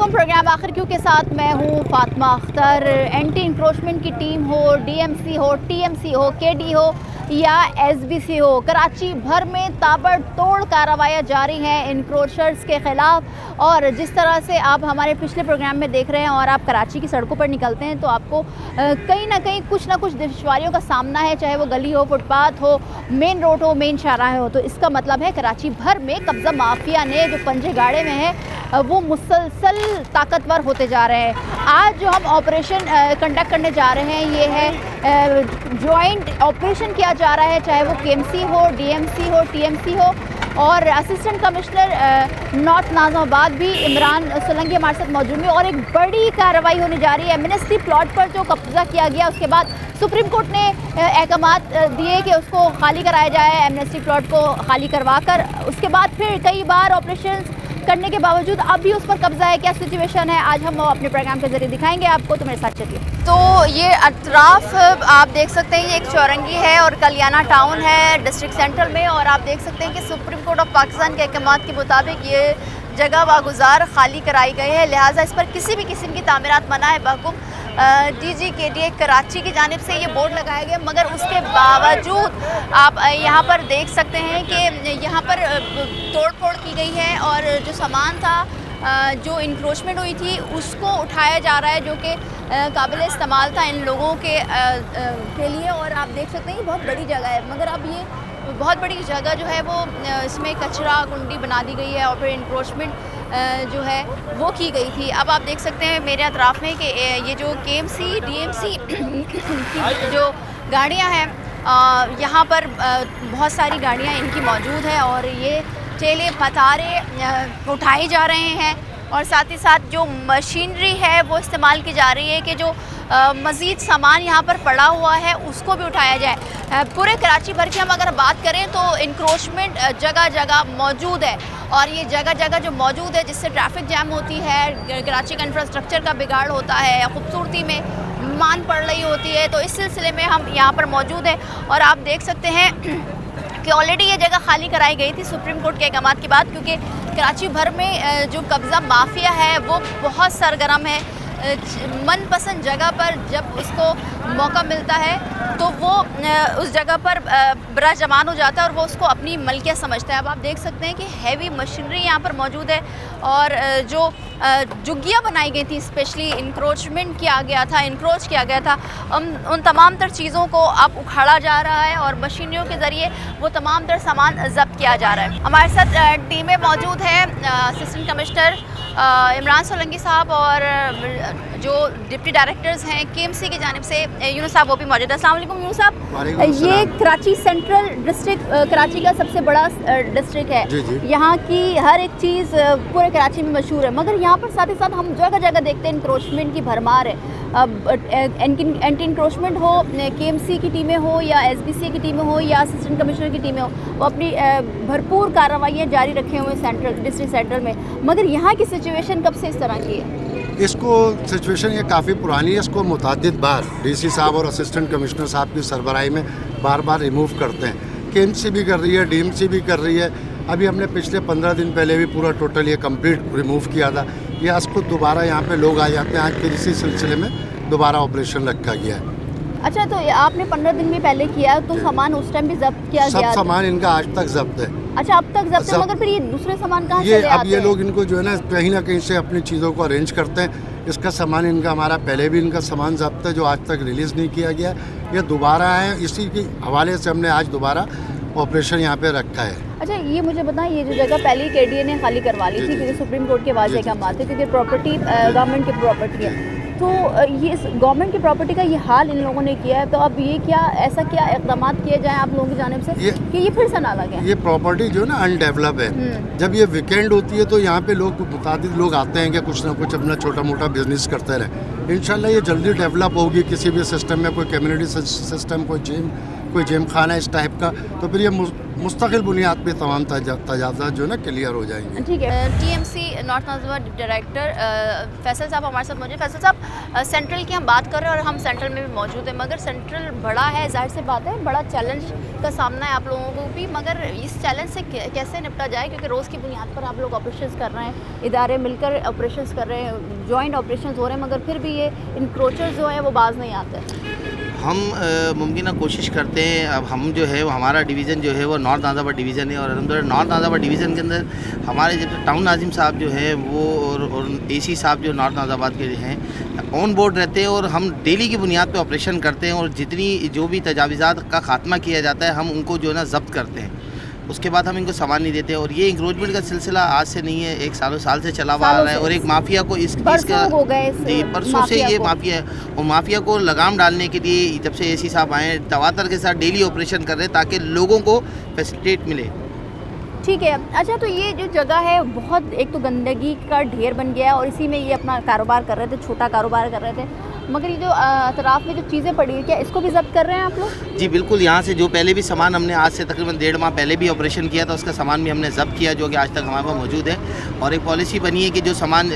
अस्सलामुअलैकुम। प्रोग्राम आखिर क्यों के साथ मैं हूँ फातिमा अख्तर। एंटी इंक्रोचमेंट की टीम हो, डीएमसी हो, टीएमसी हो, केडी हो या एसबीसी हो, कराची भर में ताबड़तोड़ कार्रवाइयाँ जारी हैं इंक्रोचर्स के ख़िलाफ़। और जिस तरह से आप हमारे पिछले प्रोग्राम में देख रहे हैं और आप कराची की सड़कों पर निकलते हैं तो आपको कहीं ना कहीं कुछ ना कुछ दुश्वारियों का सामना है, चाहे वो गली हो, फुटपाथ हो, मेन रोड हो, मेन शाहराह हो। तो इसका मतलब है कराची भर में कब्ज़ा माफिया ने जो पंजे गाड़े में है वो मुसलसल ताकतवर होते जा रहे हैं। आज जो हम ऑपरेशन कंडक्ट करने जा रहे हैं ये है जॉइंट ऑपरेशन किया जा रहा है, चाहे वो केएमसी हो, डीएमसी हो, टीएमसी हो। और असिस्टेंट कमिश्नर नॉर्थ नाज़िमाबाद भी इमरान सोलंकी हमारे साथ मौजूद हैं और एक बड़ी कार्रवाई होने जा रही है। एमनेस्टी प्लॉट पर जो कब्जा किया गया उसके बाद सुप्रीम कोर्ट ने अहकामात दिए कि उसको खाली कराया जाए, एमनेस्टी प्लॉट को खाली करवा कर। उसके बाद फिर कई बार ऑपरेशन करने के बावजूद अब भी उस पर कब्जा है। क्या सिचुएशन है आज हम अपने प्रोग्राम के जरिए दिखाएंगे आपको, तो मेरे साथ चलिए। तो ये अतराफ आप देख सकते हैं, ये एक चौरंगी है और कलियाना टाउन है डिस्ट्रिक्ट सेंट्रल में। और आप देख सकते हैं कि सुप्रीम कोर्ट ऑफ पाकिस्तान के अहकामात के मुताबिक ये जगह वागुजार खाली कराई गई है, लिहाजा इस पर किसी भी किस्म की तामीरात मना है बहुकुम डीजी केडीए कराची की जानिब से ये बोर्ड लगाया गया। मगर उसके बावजूद आप यहाँ पर देख सकते हैं कि यहाँ पर तोड़ फोड़ की गई है और जो सामान था, जो इंक्रोचमेंट हुई थी, उसको उठाया जा रहा है, जो कि काबिल इस्तेमाल था इन लोगों के लिए। और आप देख सकते हैं बहुत बड़ी जगह है, मगर अब ये बहुत बड़ी जगह जो है वो इसमें कचरा कुंडी बना दी गई है और फिर इंक्रोचमेंट जो है वो की गई थी। अब आप देख सकते हैं मेरे अतराफ़ में कि ये जो केएमसी डीएमसी की जो गाड़ियां हैं, यहाँ पर बहुत सारी गाड़ियां इनकी मौजूद है और ये ठेले पतारे उठाए जा रहे हैं। और साथ ही साथ जो मशीनरी है वो इस्तेमाल की जा रही है कि जो मज़ीद सामान यहाँ पर पड़ा हुआ है उसको भी उठाया जाए। पूरे कराची भर की हम अगर बात करें तो इंक्रोचमेंट जगह जगह मौजूद है और ये जगह जगह जो मौजूद है जिससे ट्रैफिक जैम होती है, कराची का इंफ्रास्ट्रक्चर का बिगाड़ होता है, खूबसूरती में मान पड़ रही होती है। तो इस सिलसिले में हम यहाँ पर मौजूद हैं और आप देख सकते हैं कि ऑलरेडी ये जगह खाली कराई गई थी सुप्रीम कोर्ट के अहकामात के बाद, क्योंकि कराची भर में जो कब्ज़ा माफिया है वो बहुत सरगर्म है। मनपसंद जगह पर जब उसको मौका मिलता है तो वो उस जगह पर बड़ा जमान हो जाता है और वो उसको अपनी मलकियत समझता है। अब आप देख सकते हैं कि हैवी मशीनरी यहाँ पर मौजूद है और जो जुग्गियाँ बनाई गई थी, स्पेशली इंक्रोचमेंट किया गया था, इंक्रोच किया गया था, उन तमाम तर चीज़ों को अब उखाड़ा जा रहा है और मशीनरियों के ज़रिए वो तमाम तर सामान जब्त किया जा रहा है। हमारे साथ टीमें मौजूद हैं, असिस्टेंट कमिश्नर इमरान सोलंकी साहब और जो डिप्टी डायरेक्टर्स हैं केएमसी की जानिब से यूनुस साहब वो भी मौजूद है। अस्सलाम वालेकुम यूनुस साहब। ये कराची सेंट्रल डिस्ट्रिक्ट कराची का सबसे बड़ा डिस्ट्रिक्ट है, यहाँ की हर एक चीज़ पूरे कराची में मशहूर है, मगर यहाँ पर साथ ही साथ हम जगह जगह देखते हैं इंक्रोचमेंट की भरमार है। एंटी इंक्रोचमेंट हो, केएमसी की टीमें हो या एसबीसी की टीमें हो या असिस्टेंट कमिश्नर की टीमें हो, वो अपनी भरपूर कार्रवाइयाँ जारी रखे हुए सेंट्रल डिस्ट्रिक्ट सेंट्रल में। मगर यहाँ की सिचुएशन कब से इस तरह की है? इसको सिचुएशन ये काफ़ी पुरानी है। इसको मुतअद्दिद बार डीसी साहब और असिस्टेंट कमिश्नर साहब की सरबराही में बार बार रिमूव करते हैं। केएमसी भी कर रही है, डीएमसी भी कर रही है। अभी हमने पिछले 15 दिन पहले भी पूरा टोटल ये कंप्लीट रिमूव किया था। ये आज को दोबारा यहाँ पे लोग आ जाते हैं। आज के इसी सिलसिले में दोबारा ऑपरेशन रखा गया है। अच्छा, तो आपने 15 दिन में पहले किया तो सामान उस टाइम भी जब्त किया गया? सब सामान इनका आज तक जब्त है। अच्छा, अब तक जब्त है, मगर फिर ये दूसरे सामान कहाँ से ले आते हैं? अब ये लोग इनको जो है ना कहीं से अपनी चीज़ों को अरेंज करते हैं। इसका सामान इनका, हमारा पहले भी इनका सामान जब्त है जो आज तक रिलीज़ नहीं किया गया। ये दोबारा है, इसी के हवाले से हमने आज दोबारा ऑपरेशन यहाँ पे रखा है। अच्छा, ये मुझे बताएं, ये जो जगह पहले केडीए ने खाली करवा ली थी क्योंकि सुप्रीम कोर्ट के वाज़े अहकामात थे, क्योंकि प्रॉपर्टी गवर्नमेंट की प्रॉपर्टी है, तो ये गवर्नमेंट की प्रॉपर्टी का ये हाल इन लोगों ने किया है। तो अब ये ऐसा क्या इक़दाम किए जाएँ आप लोगों की जानिब से कि ये फिर से ना लगे? ये प्रॉपर्टी जो है ना अनडेवलप है। जब ये वीकेंड होती है तो यहाँ पे मुतादिद लोग आते हैं कि कुछ ना कुछ अपना छोटा मोटा बिजनेस करते रहे। इंशाल्लाह ये जल्दी डेवलप होगी किसी भी सिस्टम में, कोई कम्युनिटी सिस्टम, कोई जिम खाना इस टाइप का, तो फिर ये मुस्तकिल बुनियाद पे तमाम तजावज़ात जो है ना क्लियर हो जाएंगे। ठीक है। टीएमसी नॉर्थ नाजिबाबाद डायरेक्टर फैसल साहब हमारे साथ मौजूद। फैसल साहब, सेंट्रल की हम बात कर रहे हैं और हम सेंट्रल में भी मौजूद हैं, मगर सेंट्रल बड़ा है, जाहिर सी बात है, बड़ा चैलेंज का सामना है आप लोगों को भी, मगर इस चैलेंज से कैसे निपटा जाए, क्योंकि रोज़ की बुनियाद पर आप लोग ऑपरेशंस कर रहे हैं, इदारे मिलकर ऑपरेशंस कर रहे हैं, जॉइंट ऑपरेशंस हो रहे हैं, मगर फिर भी ये इंक्रोचर्स जो हैं वो बाज नहीं आते। हम मुमकिन कोशिश करते हैं। अब हम जो है वो हमारा डिवीज़न जो है वो नॉर्थ नाजिबाबाद डिवीज़न है, और अलहमदुलिल्लाह नॉर्थ नाजिबाबाद डिवीज़न के अंदर हमारे जब टाउन नाजिम साहब जो है वो और एसी साहब जो नॉर्थ नाजिबाबाद के हैं ऑन बोर्ड रहते हैं, और हम डेली की बुनियाद पे ऑपरेशन करते हैं, और जितनी जो भी तजावीज़ात का खात्मा किया जाता है हम उनको जो है ना ज़ब्त करते हैं। उसके बाद हम इनको सामान नहीं देते। और ये इंक्रोचमेंट का सिलसिला आज से नहीं है, एक साल से चला हुआ आ रहा है, और एक माफिया को इसका जी परसों से ये माफिया है, और माफिया को लगाम डालने के लिए जब से एसी साहब आए तवातर के साथ डेली ऑपरेशन कर रहे हैं ताकि लोगों को फैसिलिटेट मिले। ठीक है। अच्छा, तो ये जो जगह है बहुत, एक तो गंदगी का ढेर बन गया है और इसी में ये अपना कारोबार कर रहे थे, छोटा कारोबार कर रहे थे, मगर ये जो अतराफ़ में जो चीज़ें पड़ी हैं क्या इसको भी ज़ब्त कर रहे हैं आप लोग? जी बिल्कुल। यहाँ से जो पहले भी सामान हमने आज से तकरीबन 1.5 माह पहले भी ऑपरेशन किया था, उसका सामान भी हमने ज़ब्त किया, जो कि आज तक हमारे पास मौजूद है। और एक पॉलिसी बनी है कि जो सामान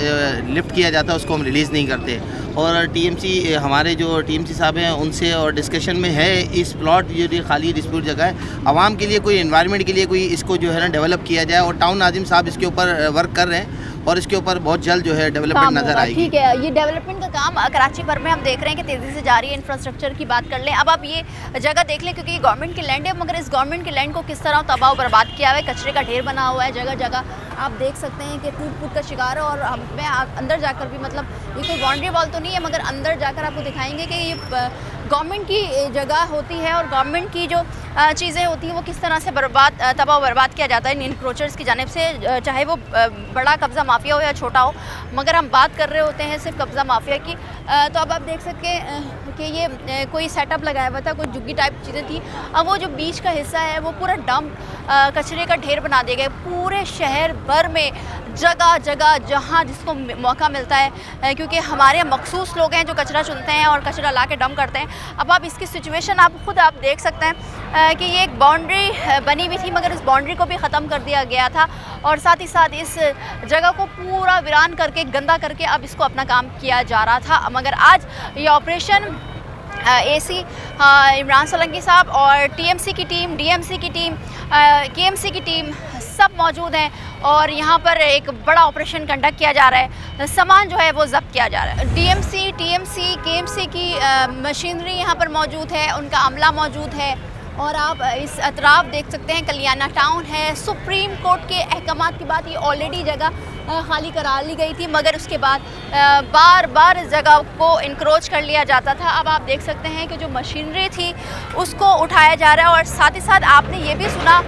लिफ्ट किया जाता है उसको हम रिलीज़ नहीं करते। और टीएमसी हमारे जो टीएमसी साहब हैं उनसे और डिस्कशन में है इस प्लॉट जो खाली डिस्प्यूट जगह है आवाम के लिए, कोई एनवायरनमेंट के लिए कोई इसको जो है ना डेवलप किया जाए, और टाउन नाजिम साहब इसके ऊपर वर्क कर रहे हैं और इसके ऊपर बहुत जल्द जो है डेवलपमेंट नज़र आएगी। ठीक है। ये डेवलपमेंट का काम कराची भर में हम देख रहे हैं कि तेज़ी से जारी है। इंफ्रास्ट्रक्चर की बात कर लें, अब आप ये जगह देख लें, क्योंकि ये गवर्नमेंट की लैंड है, मगर इस गवर्नमेंट की लैंड को किस तरह तबाह और बर्बाद किया हुआ है, कचरे का ढेर बना हुआ है जगह जगह, आप देख सकते हैं कि टूट फूट का शिकार है। और मैं अंदर जाकर भी, मतलब ये कोई बाउंड्री वॉल तो नहीं है, मगर अंदर जाकर आपको दिखाएंगे कि ये गवर्नमेंट की जगह होती है और गवर्नमेंट की जो चीज़ें होती हैं वो किस तरह से तबाह बर्बाद किया जाता है इन इंक्रोचर्स की जानिब से, चाहे वो बड़ा कब्ज़ा माफिया हो या छोटा हो, मगर हम बात कर रहे होते हैं सिर्फ कब्ज़ा माफिया की। तो अब आप देख सकते हैं कि ये कोई सेटअप लगाया हुआ था, कोई झुग्गी टाइप चीज़ें थी, अब वो जो बीच का हिस्सा है वो पूरा डंप कचरे का ढेर बना दिया गया। पूरे शहर भर में जगह जगह जहाँ जिसको मौका मिलता है, क्योंकि हमारे मखसूस लोग हैं जो कचरा चुनते हैं और कचरा ला के डंप करते हैं। अब आप इसकी सिचुएशन आप देख सकते हैं कि ये एक बाउंड्री बनी हुई थी, मगर इस बाउंड्री को भी ख़त्म कर दिया गया था, और साथ ही साथ इस जगह को पूरा वीरान करके, गंदा करके अब इसको अपना काम किया जा रहा था। मगर आज ये ऑपरेशन एसी इमरान सोलंकी साहब और टीएमसी की टीम, डीएमसी की टीम, केएमसी की टीम सब मौजूद हैं, और यहाँ पर एक बड़ा ऑपरेशन कंडक्ट किया जा रहा है, सामान जो है वो जब्त किया जा रहा है। डीएमसी, टीएमसी, केएमसी की मशीनरी यहाँ पर मौजूद है, उनका अमला मौजूद है, और आप इस अतराफ़ देख सकते हैं कलियाना टाउन है। सुप्रीम कोर्ट के अहकामात की बात, ये ऑलरेडी जगह खाली करा ली गई थी, मगर उसके बाद बार बार इस जगह को इंक्रोच कर लिया जाता था। अब आप देख सकते हैं कि जो मशीनरी थी उसको उठाया जा रहा है, और साथ ही साथ आपने ये भी सुना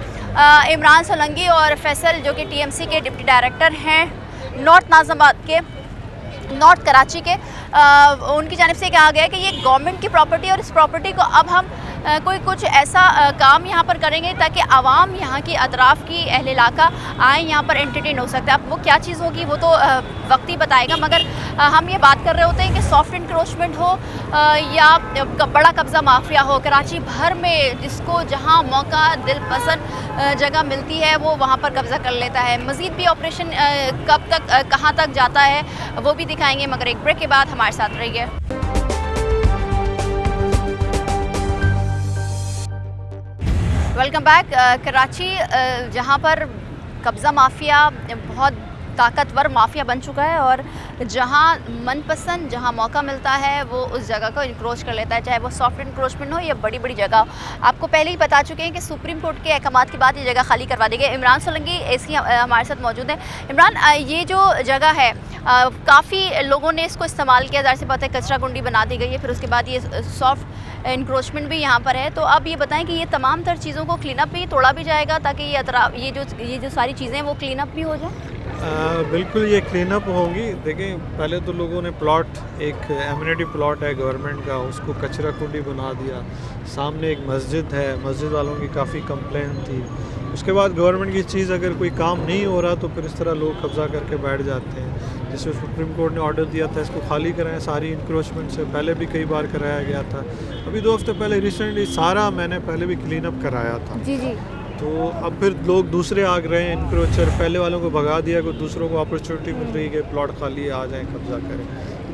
इमरान सोलंकी और फैसल जो कि टीएमसी के डिप्टी डायरेक्टर हैं नॉर्थ नाजिबाबाद के, नॉर्थ कराची के, उनकी जानिब से कहा गया कि ये गवर्नमेंट की प्रॉपर्टी, और इस प्रॉपर्टी को अब हम कोई कुछ ऐसा काम यहाँ पर करेंगे ताकि आवाम यहाँ की अतराफ़ की अहल इलाका आए, यहाँ पर एंटरटेन हो सकते हैं। अब वो क्या चीज़ होगी वो तो वक्त ही बताएगा, मगर हम ये बात कर रहे होते हैं कि सॉफ्ट इंक्रोचमेंट हो या बड़ा कब्ज़ा माफिया हो, कराची भर में जिसको जहाँ मौका दिल पसंद जगह मिलती है वो वहाँ पर कब्ज़ा कर लेता है। मज़ीद भी ऑपरेशन कब तक कहाँ तक जाता है वो भी दिखाएंगे, मगर एक ब्रेक के बाद हमारे साथ रहिए। Welcome back. कराची जहाँ पर कब्ज़ा माफिया बहुत ताकतवर माफिया बन चुका है, और जहाँ मनपसंद जहाँ मौका मिलता है वो उस जगह को इंक्रोच कर लेता है, चाहे वो सॉफ्ट इंक्रोचमेंट हो या बड़ी बड़ी जगह हो। आपको पहले ही बता चुके हैं कि सुप्रीम कोर्ट के अहकामात के बाद ये जगह खाली करवा दी गई। इमरान सोलंकी एसी हमारे साथ मौजूद है। इमरान, ये जो जगह है काफ़ी लोगों ने इसको इस्तेमाल किया, ज़ाहिर सी बात है कचरा कुंडी बना दी गई है, फिर उसके बाद ये सॉफ्ट इंक्रोचमेंट भी यहाँ पर है। तो अब ये बताएं कि ये तमाम तर चीज़ों को क्लीन अप भी तोड़ा भी जाएगा ताकि ये जो सारी चीज़ें वो क्लीन अप भी हो जाए? बिल्कुल ये क्लीन अप होगी। देखें, पहले तो लोगों ने प्लॉट, एक एमिनिटी प्लॉट है गवर्नमेंट का, उसको कचरा कुंडी बना दिया। सामने एक मस्जिद है, मस्जिद वालों की काफ़ी कंप्लेंट थी। उसके बाद गवर्नमेंट की चीज़ अगर कोई काम नहीं हो रहा तो फिर इस तरह लोग कब्ज़ा करके बैठ जाते हैं। जैसे सुप्रीम कोर्ट ने ऑर्डर दिया था इसको खाली कराएं, सारी इंक्रोचमेंट से पहले भी कई बार कराया गया था। अभी 2 हफ्ते पहले रिसेंटली सारा मैंने पहले भी क्लीन अप कराया था। जी जी। तो अब फिर लोग दूसरे आ रहे हैं इंक्रोचर, पहले वालों को भगा दिया, को दूसरों को अपॉर्चुनिटी मिल रही है कि प्लॉट खाली है, आ जाएं कब्जा करें।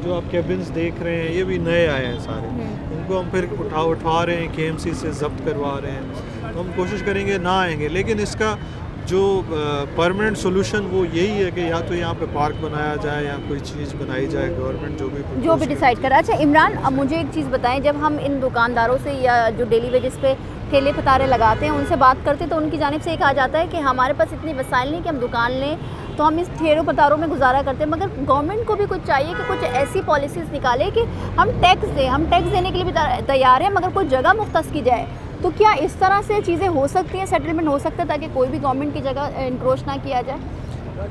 जो आप कैबिन्स देख रहे हैं ये भी नए आए हैं सारे, उनको हम फिर उठा रहे हैं, KMC से जब्त करवा रहे हैं। तो हम कोशिश करेंगे ना आएंगे, लेकिन इसका जो परमानेंट सोल्यूशन वो यही है कि या तो यहाँ पे पार्क बनाया जाए या कोई चीज़ बनाई जाए, गवर्नमेंट जो भी डिसाइड करा। अच्छा इमरान, अब मुझे एक चीज़ बताएं, जब हम इन दुकानदारों से या जो डेली वेजेस पे ठेले पतारे लगाते हैं उनसे बात करते तो उनकी जानिब से ये कहा जाता है कि हमारे पास इतनी वसाइल नहीं कि हम दुकान लें, तो हम इस ठेलों पतारों में गुजारा करते हैं। मगर गवर्नमेंट को भी कुछ चाहिए कि कुछ ऐसी पॉलिसीज़ निकाले कि हम टैक्स दें, हम टैक्स देने के लिए भी तैयार हैं, मगर कोई जगह मुख्तस की जाए। तो क्या इस तरह से चीज़ें हो सकती हैं, सेटलमेंट हो सकता है ताकि कोई भी गवर्नमेंट की जगह इंक्रोच ना किया जाए?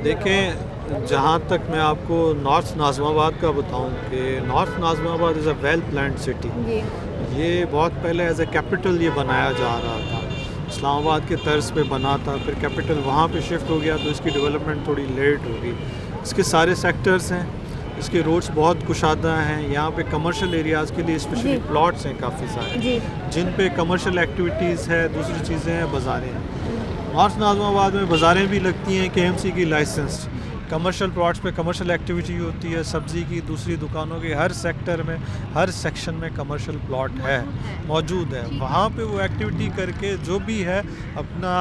देखें, जहाँ तक मैं आपको नॉर्थ नाज़िमाबाद का बताऊँ कि north Nazimabad is a well planned city. ये बहुत पहले एज ए कैपिटल ये बनाया जा रहा था, इस्लामाबाद के तर्ज पे बना था, फिर कैपिटल वहाँ पे शिफ्ट हो गया तो इसकी डेवलपमेंट थोड़ी लेट होगी। इसके सारे सेक्टर्स हैं, इसके रोड्स बहुत कुशादा हैं, यहाँ पे कमर्शियल एरियाज़ के लिए स्पेशली प्लॉट्स हैं काफ़ी सारे जिन पे कमर्शियल एक्टिविटीज़ है, दूसरी चीज़ें हैं, बाज़ारें हैं। नॉर्थ नाज़िमाबाद में बाज़ारें भी लगती हैं KMC की लाइसेंस, कमर्शियल प्लॉट्स पे कमर्शियल एक्टिविटी होती है, सब्ज़ी की, दूसरी दुकानों की, हर सेक्टर में, हर सेक्शन में कमर्शियल प्लॉट है मौजूद है। वहाँ पे वो एक्टिविटी करके जो भी है अपना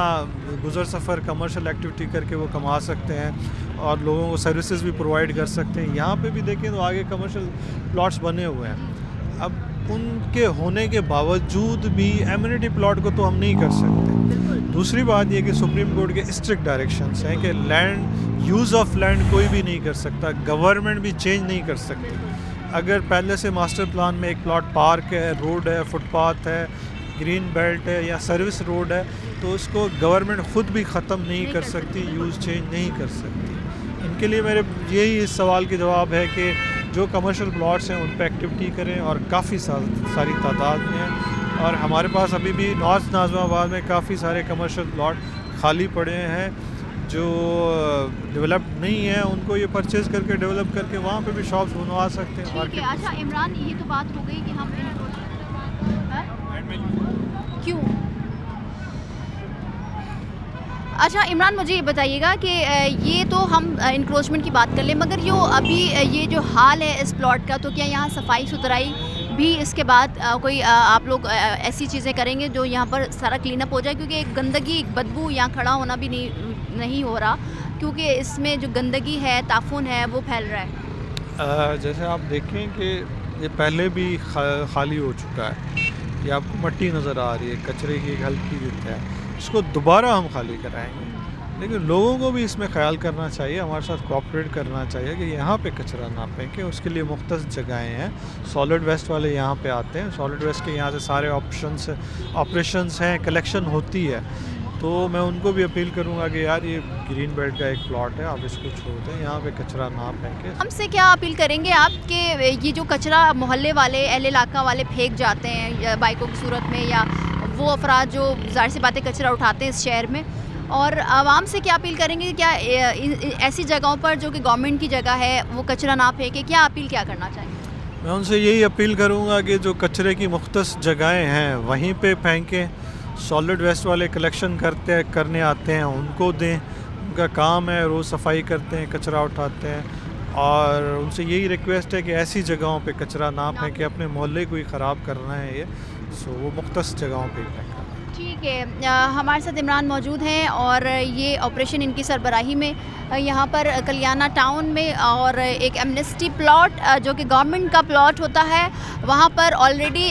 गुज़र सफ़र कमर्शियल एक्टिविटी करके वो कमा सकते हैं और लोगों को सर्विसेज भी प्रोवाइड कर सकते हैं। यहाँ पे भी देखें तो आगे कमर्शियल प्लॉट्स बने हुए हैं। अब उनके होने के बावजूद भी एमिनिटी प्लॉट को तो हम नहीं कर सकते। दूसरी बात यह कि सुप्रीम कोर्ट के स्ट्रिक्ट डायरेक्शंस हैं कि लैंड यूज़ ऑफ लैंड कोई भी नहीं कर सकता, गवर्नमेंट भी चेंज नहीं कर सकती। अगर पहले से मास्टर प्लान में एक प्लॉट पार्क है, रोड है, फुटपाथ है, ग्रीन बेल्ट है या सर्विस रोड है तो उसको गवर्नमेंट ख़ुद भी ख़त्म नहीं कर सकती, यूज़ चेंज नहीं कर सकती। इनके लिए मेरे यही इस सवाल के जवाब है कि जो कमर्शियल प्लॉट्स हैं उन पर एक्टिविटी करें और काफ़ी सारी तादाद में हैं। और हमारे पास अभी भी नॉर्थ नाज़िमाबाद में काफ़ी सारे कमर्शियल प्लॉट खाली पड़े हैं जो डेवलप नहीं है, उनको ये परचेज़ करके डेवलप करके वहाँ पे भी शॉप्स बनवा सकते हैं। ठीक है। अच्छा इमरान, ये तो बात हो गई कि हम क्यों। अच्छा इमरान, मुझे ये बताइएगा कि ये तो हम इंक्रोचमेंट की बात कर लें, मगर जो अभी ये जो हाल है इस प्लॉट का, तो क्या यहाँ सफाई सुथराई भी इसके बाद कोई आप लोग ऐसी चीज़ें करेंगे जो यहाँ पर सारा क्लीन अप हो जाए? क्योंकि एक गंदगी, एक बदबू यहाँ खड़ा होना भी नहीं हो रहा, क्योंकि इसमें जो गंदगी है, ताफून है, वो फैल रहा है। जैसे आप देखें कि ये पहले भी खाली हो चुका है, ये आपको मट्टी नज़र आ रही है, कचरे की एक हल्की जित है, इसको दोबारा हम खाली कराएंगे। लेकिन लोगों को भी इसमें ख्याल करना चाहिए, हमारे साथ कोऑपरेट करना चाहिए कि यहाँ पे कचरा ना फेंकें। उसके लिए मुख्तस जगहें हैं, सॉलिड वेस्ट वाले यहाँ पे आते हैं, सॉलिड वेस्ट के यहाँ से सारे ऑपरेशंस हैं, कलेक्शन होती है। तो मैं उनको भी अपील करूँगा कि यार ये ग्रीन बेल्ट का एक प्लॉट है, आप इसको छोड़ दें, यहाँ पे कचरा ना फेंकें। हमसे क्या अपील करेंगे आप कि ये जो कचरा मोहल्ले वाले, अहले इलाका वाले फेंक जाते हैं बाइकों की सूरत में, या वो अफराद जो ज़ाहिर सी बातें कचरा उठाते हैं इस शहर में, और आवाम से क्या अपील करेंगे कि क्या ऐसी जगहों पर जो कि गवर्नमेंट की जगह है वो कचरा ना फेंके? क्या अपील क्या करना चाहिए? मैं उनसे यही अपील करूँगा कि जो कचरे की मुख्तस जगहें हैं वहीं पे फेंकें। सॉलिड वेस्ट वाले कलेक्शन करने आते हैं, उनको दें, उनका काम है, रोज़ सफाई करते हैं, कचरा उठाते हैं। और उनसे यही रिक्वेस्ट है कि ऐसी जगहों पे कचरा ना फेंकें, अपने मोहल्ले को ही ख़राब करना है ये, सो वो मुख्तस जगहों पे फेंकें। ठीक है, हमारे साथ इमरान मौजूद हैं और ये ऑपरेशन इनकी सरबराही में यहाँ पर कल्याणा टाउन में, और एक एमनेस्टी प्लॉट जो कि गवर्नमेंट का प्लॉट होता है, वहाँ पर ऑलरेडी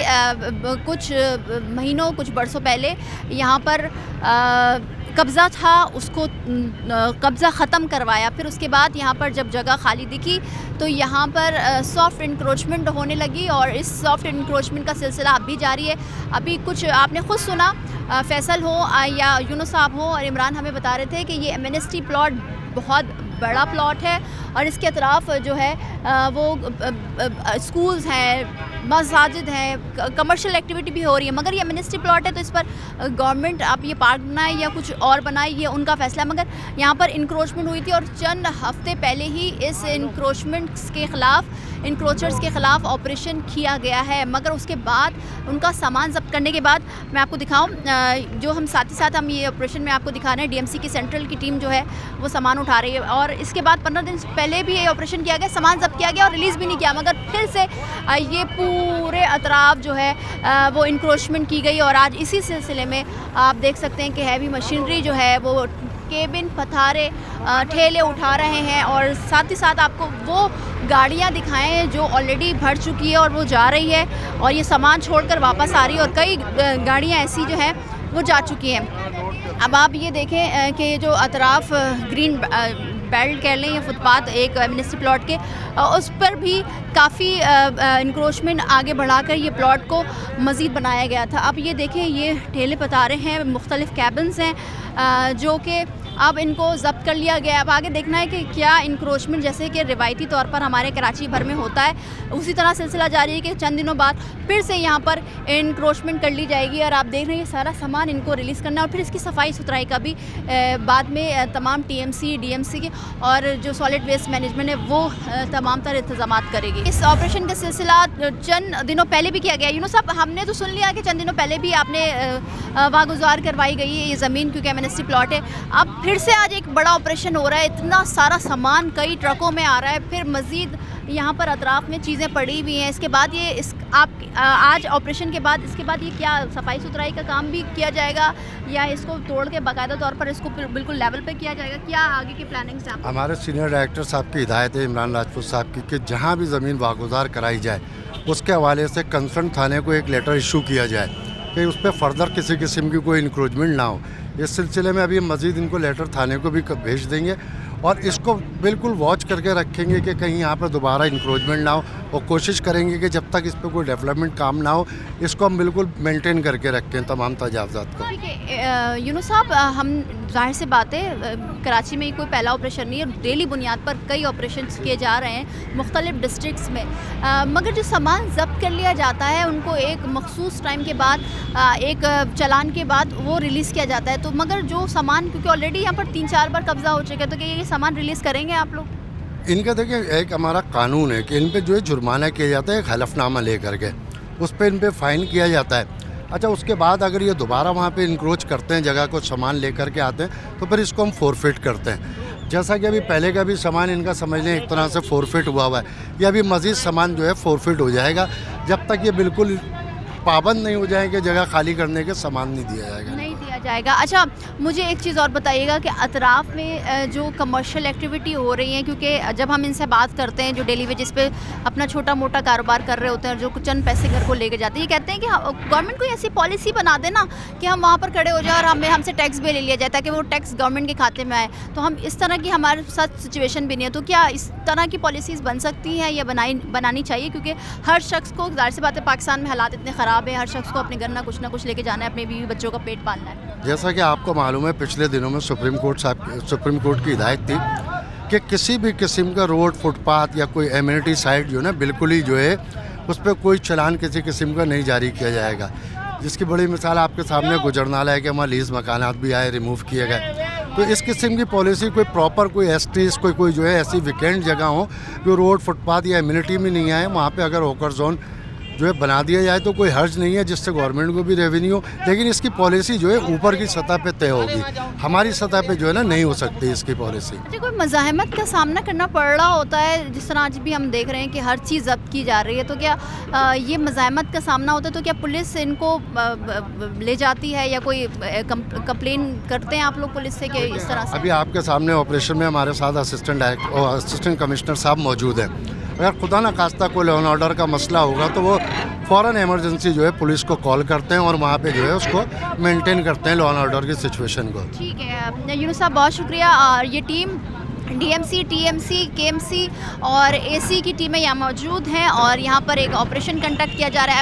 कुछ महीनों, कुछ बरसों पहले यहाँ पर कब्ज़ा था, उसको कब्ज़ा ख़त्म करवाया। फिर उसके बाद यहाँ पर जब जगह खाली दिखी तो यहाँ पर सॉफ्ट इंक्रोचमेंट होने लगी, और इस सॉफ्ट इंक्रोचमेंट का सिलसिला अब भी जारी है। अभी कुछ आपने ख़ुद सुना, फैसल हो या यूनुस साहब हो और इमरान हमें बता रहे थे कि ये एमनेस्टी प्लॉट बहुत बड़ा प्लॉट है और इसके अतराफ़ जो है वो स्कूल्स हैं, मसाजिद हैं, कमर्शियल एक्टिविटी भी हो रही है। मगर ये मिनिस्ट्री प्लॉट है तो इस पर गवर्नमेंट आप ये पार्क बनाए या कुछ और बनाए ये उनका फ़ैसला है। मगर यहाँ पर इंक्रोचमेंट हुई थी और चंद हफ्ते पहले ही इस इंक्रोचमेंट्स के ख़िलाफ़, इंक्रोचर्स के ख़िलाफ़ ऑपरेशन किया गया है। मगर उसके बाद उनका सामान जब्त करने के बाद मैं आपको दिखाऊं, जो हम साथ ही साथ हम ये ऑपरेशन में आपको दिखा रहे हैं, डीएमसी की सेंट्रल की टीम जो है वो सामान उठा रही है। और इसके बाद 15 दिन पहले भी ये ऑपरेशन किया गया, सामान जब्त किया गया और रिलीज़ भी नहीं किया। मगर फिर से ये पूरे अतराफ जो है वो इंक्रोचमेंट की गई और आज इसी सिलसिले में आप देख सकते हैं कि हैवी मशीनरी जो है वो केबिन, पथारे, ठेले उठा रहे हैं और साथ ही साथ आपको वो गाड़ियां दिखाएं जो ऑलरेडी भर चुकी है और वो जा रही है और ये सामान छोड़कर वापस आ रही है और कई गाड़ियां ऐसी जो है वो जा चुकी हैं। अब आप ये देखें कि जो अतराफ ग्रीन बेल्ट कह लें या फुटपाथ एक मिनिस्ट्री प्लॉट के, उस पर भी काफ़ी इंक्रोचमेंट आगे बढ़ाकर ये प्लॉट को मज़ीद बनाया गया था। अब ये देखें, ये ठेले पतारे हैं, मुख्तलिफ़ कैबिन्स हैं जो कि अब इनको ज़ब्त कर लिया गया। अब आगे देखना है कि क्या इंक्रोचमेंट जैसे कि रिवायती तौर पर हमारे कराची भर में होता है उसी तरह सिलसिला जारी है कि चंद दिनों बाद फिर से यहाँ पर इंक्रोचमेंट कर ली जाएगी। और आप देख रहे हैं ये सारा सामान इनको रिलीज़ करना है और फिर इसकी सफाई सुथराई का भी बाद में तमाम टीएमसी, डीएमसी के और जो सॉलिड वेस्ट मैनेजमेंट है वो तमाम तरह इंतजाम करेगी। इस ऑपरेशन का सिलसिला चंद दिनों पहले भी किया गया। यूनुस साहब, हमने तो सुन लिया कि चंद दिनों पहले भी आपने वागुजार करवाई गई है ये ज़मीन, क्योंकि एमएनएसटी प्लॉट है। अब फिर से आज एक बड़ा ऑपरेशन हो रहा है, इतना सारा सामान कई ट्रकों में आ रहा है, फिर मज़ीद यहाँ पर अतराफ़ में चीज़ें पड़ी हुई हैं। इसके बाद ये आज ऑपरेशन के बाद इसके बाद ये क्या सफाई सुथराई का काम भी किया जाएगा या इसको तोड़ के बाकायदा तौर पर इसको बिल्कुल लेवल पे किया जाएगा? क्या आगे की प्लानिंग्स हैं? हमारे सीनियर डायरेक्टर साहब की हिदायत है, इमरान राजपूत साहब की, कि जहाँ भी ज़मीन वागुजार कराई जाए उसके हवाले से कंसर्न थाने को एक लेटर इशू किया जाए कि उस पर फर्दर किसी किस्म की कोई इंक्रोचमेंट ना हो। इस सिलसिले में अभी मज़ीद इनको लेटर थाने को भी भेज देंगे और इसको बिल्कुल वॉच करके रखेंगे कि कहीं यहाँ पर दोबारा इंक्रोचमेंट ना हो और कोशिश करेंगे कि जब तक इस पर कोई डेवलपमेंट काम ना हो इसको हम बिल्कुल मेंटेन करके रखें तमाम तजावज़ात को। ठीक है यूनुस साहब, हम जाहिर सी बात है कराची में कोई पहला ऑपरेशन नहीं है, डेली बुनियाद पर कई ऑपरेशन किए जा रहे हैं मुख्तलिफ डिस्ट्रिक्ट्स में। मगर जो सामान जब्त कर लिया जाता है उनको एक मखसूस टाइम के बाद एक चालान के बाद वो रिलीज़ किया जाता है। तो मगर जो सामान, क्योंकि ऑलरेडी यहाँ पर 3-4 बार कब्ज़ा हो चुका है, तो क्या ये सामान रिलीज़ करेंगे आप लोग? इनका देखिए एक हमारा कानून है कि इन पे जो है जुर्माना किया जाता है एक हलफनामा लेकर के, उस पर इन पे फ़ाइन किया जाता है। अच्छा, उसके बाद अगर ये दोबारा वहाँ पे इंक्रोच करते हैं, जगह को सामान लेकर के आते हैं, तो फिर इसको हम फोरफिट करते हैं। जैसा कि अभी पहले का भी सामान इनका समझ लें एक तरह से फोरफिट हुआ है, ये अभी मज़ीद सामान जो है फोरफिट हो जाएगा जब तक ये बिल्कुल पाबंद नहीं हो जाएंगे, जगह खाली करने के सामान नहीं दिया जाएगा। नहीं दिया जाएगा। अच्छा, मुझे एक चीज़ और बताइएगा कि अतराफ़ में जो कमर्शियल एक्टिविटी हो रही है, क्योंकि जब हम इनसे बात करते हैं जो डेली वेजेस पे अपना छोटा मोटा कारोबार कर रहे होते हैं और जो चंद पैसे घर को लेके जाते हैं, ये कहते हैं कि गवर्नमेंट कोई ऐसी पॉलिसी बना देना कि हम वहाँ पर खड़े हो जाए और हमसे टैक्स भी ले लिया जाए ताकि वो टैक्स गवर्नमेंट के खाते में आए। तो हम इस तरह की हमारे साथ सिचुएशन भी नहीं है, तो क्या इस तरह की पॉलिसीज़ बन सकती हैं या बनानी चाहिए? क्योंकि हर शख्स को, जाहिर सी बात है पाकिस्तान में हालात इतने ख़राब है, हर शख्स को अपने घर ना कुछ लेके जाना है, अपने बीवी बच्चों का पेट पालना है। जैसा कि आपको मालूम है पिछले दिनों में सुप्रीम कोर्ट की हिदायत थी कि किसी भी किस्म का रोड, फुटपाथ या कोई एमिनिटी साइट जो है ना, बिल्कुल ही जो है उस पर कोई चलान किसी किस्म का नहीं जारी किया जाएगा। जिसकी बड़ी मिसाल आपके सामने गुजरनाला है कि वहाँ लीज मकानात भी आए, रिमूव किए गए। तो इस किस्म की पॉलिसी कोई प्रॉपर कोई एसटीज कोई जो है ऐसी वीकेंड जगह हो जो रोड, फुटपाथ या एमिनिटी में नहीं आए, वहाँ पे अगर होकर जोन जो है बना दिया जाए तो कोई हर्ज नहीं है, जिससे गवर्नमेंट को भी रेवेन्यू। लेकिन इसकी पॉलिसी जो है ऊपर की सतह पे तय होगी, हमारी सतह पे जो है ना नहीं हो सकती इसकी पॉलिसी। अच्छा, कोई मज़ाहमत का सामना करना पड़ रहा होता है? जिस तरह आज भी हम देख रहे हैं कि हर चीज़ जब्त की जा रही है, तो क्या ये मज़ाहमत का सामना होता है? तो क्या पुलिस इनको ले जाती है या कोई कंप्लेन करते हैं आप लोग पुलिस से कि इस तरह से? अभी आपके सामने ऑपरेशन में हमारे साथ असिस्टेंट कमिश्नर साहब मौजूद हैं। अगर खुदा न खास्ता कोई लॉ एंड ऑर्डर का मसला होगा तो वो फ़ौरन इमरजेंसी जो है पुलिस को कॉल करते हैं और वहाँ पे जो है उसको मेंटेन करते हैं लॉ एंड ऑर्डर की सिचुएशन को। ठीक है यूनुस साहब, बहुत शुक्रिया। और ये टीम डीएमसी, टीएमसी, केएमसी और एसी की टीमें यहाँ मौजूद हैं और यहाँ पर एक ऑपरेशन कंडक्ट किया जा रहा है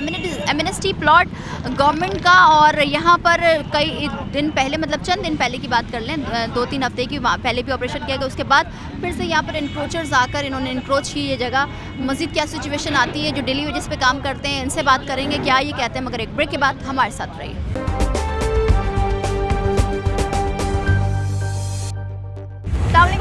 एमएनएसटी प्लॉट गवर्नमेंट का। और यहाँ पर कई दिन पहले, मतलब चंद दिन पहले की बात कर लें, 2-3 हफ्ते की पहले भी ऑपरेशन किया गया। उसके बाद फिर से यहाँ पर इंक्रोचर्स आकर इन्होंने इंक्रोच की ये जगह। मज़ीद क्या सिचुएशन आती है, जो डेली वेजेस पे काम करते हैं, इनसे बात करेंगे क्या ये कहते हैं, मगर एक ब्रेक के बाद हमारे साथ रहिए।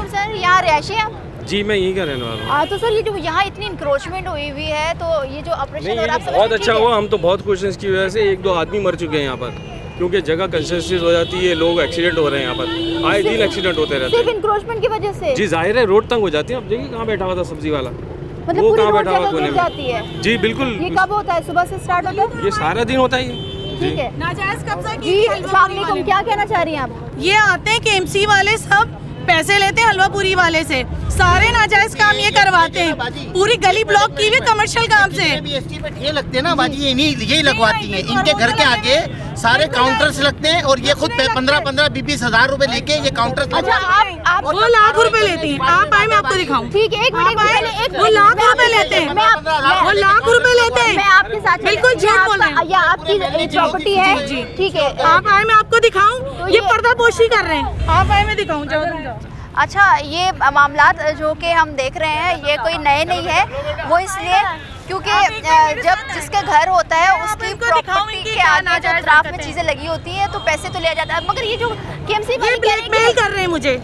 सर, यहाँ रहायशी हैं आप? जी, मैं यहीं का रहने वाला हूँ। तो सर, ये जो यहाँ इतनी इंक्रोचमेंट हुई हुई है, तो ये जो ऑपरेशन नहीं, और ये आप तो बहुत अच्छा हुआ। हम तो बहुत खुश हैं इसकी वजह से। 1-2 आदमी मर चुके हैं यहाँ पर, क्योंकि जगह कंजेस्टेड हो जाती है, लोग एक्सीडेंट हो रहे हैं यहाँ पर, आए दिन एक्सीडेंट होते रहते सिर्फ हैं। इंक्रोचमेंट की वजह से? जी, जाहिर है, रोड तंग हो जाती है। अब देखिए कहाँ बैठा हुआ था सब्जी वाला, मतलब वो पूरी कहाँ रोड बैठा हुआ जगह कोने गिर में। जाती है? जी बिल्कुल। ये कब होता है? सुबह से स्टार्ट होता है? ये सारा दिन होता है ये। ठीक है। नाजायज कब्जा जी, अस्सलाम वालेकुम, क्या कहना चाह रही हैं आप? ये आते हैं केएमसी वाले, सब पैसे लेते हैं हलवापुरी वाले से, सारे नाजायज काम ये करवाते हैं। पूरी गली ब्लॉक की हुई कमर्शियल काम से। BST पे ठेले लगते हैं ना बाजी, यही लगवाती हैं। इनके घर के आगे सारे काउंटर्स लगते हैं और ये खुद 15-15, 20 हज़ार रुपए लेके ये काउंटर्स। अच्छा, आप वो लाख रुपए लेती हैं। आप आए, मैं आपको दिखाऊं। ठीक है, एक मिनट, वो लाख रुपए लेते हैं। वो लाख रुपए लेते हैं। मैं आपके साथ बिल्कुल झूठ बोल रहे हैं। या आपकी प्रॉपर्टी है? जी। ठीक है। आप आए, मैं आपको दिखाऊं। ये पर्दापोशी कर रहे हैं। आप आए, मैं दिखाऊं। जाओ। अच्छा, ये मामलात जो कि हम देख रहे हैं, ये कोई नए नहीं है। वो इसलिए क्योंकि जब जिसका घर होता है उसकी प्रॉपर्टी के आगे जो अतराफ में चीजें लगी होती हैं तो पैसे तो लिया जाता है। मगर ये जो केएमसी वाले कह रहे हैं ब्लैकमेल कर रहे हैं मुझे।